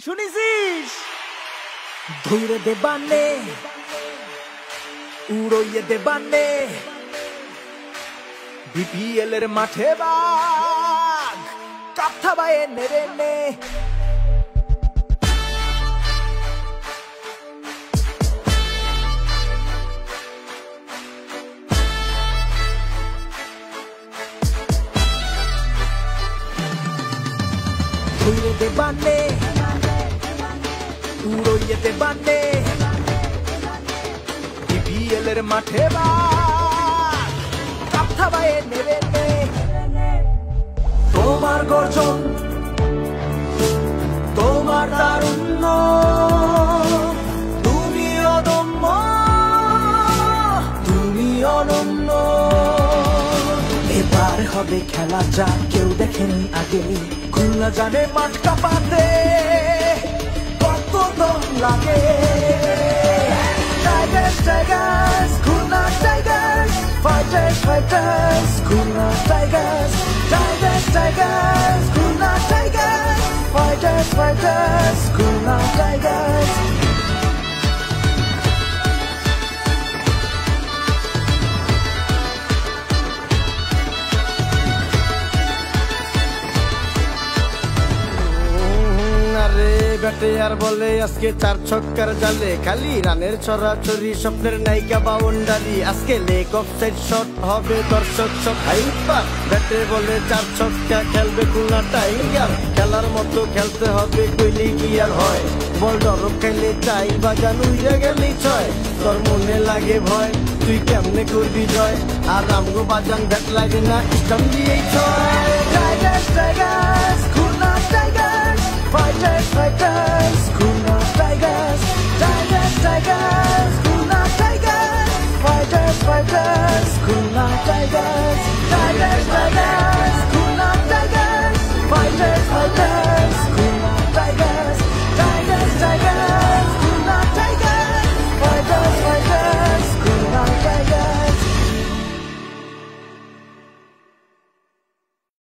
শুনিছিস ধৈরে দেবানে উড়ইয়ে দেবানে BPL এর মাঠে বাঘ কথা বায়ে নেরে নে ধৈরে দেবানে উড়ইয়ে দেবানে বিপিএল এর মাঠে বাঘ কথা বায়ে নেরে নে তোমার গর্জন তোমার তারুণ্য তুমি অদম্য তুমি অনন্য এবার হবে খেলা যা কেউ দেখেনি আগে খুলনা জানে মাঠ কাঁপাতে কত দম লাগে Tigers Tigers Khulna Tigers fighters fighters Khulna Tigers Tigers Tigers Khulna Tigers fighters fighters Khulna Tigers ব্যাটে আর বলে আজকে 4 ছক্কার জালে খালি রানের ছড়াছড়ি স্বপ্নের নায়িকা বাউন্ডারি আজকে লেগ অফ সাইড শট হবে দর্শক সব হাইপার ব্যাটে বলে 4 ছক্কা খেলবে খুলনা টাইগার খেলার মতো খেলতে হবে কইলে কি আর হয় বল ডরক খেলে চাই বাজান উইরা গেলেই ছয় তোর মনে লাগে ভয় তুই কেমনে করবি জয় আর আমগো বাজান ব্যাট লাগে না স্টাম্প দিয়েই ছয় Tigers Tigers Khulna Tigers fighters fighters Khulna Tigers Tigers Tigers Khulna Tigers fighters fighters Khulna Tigers Tigers Tigers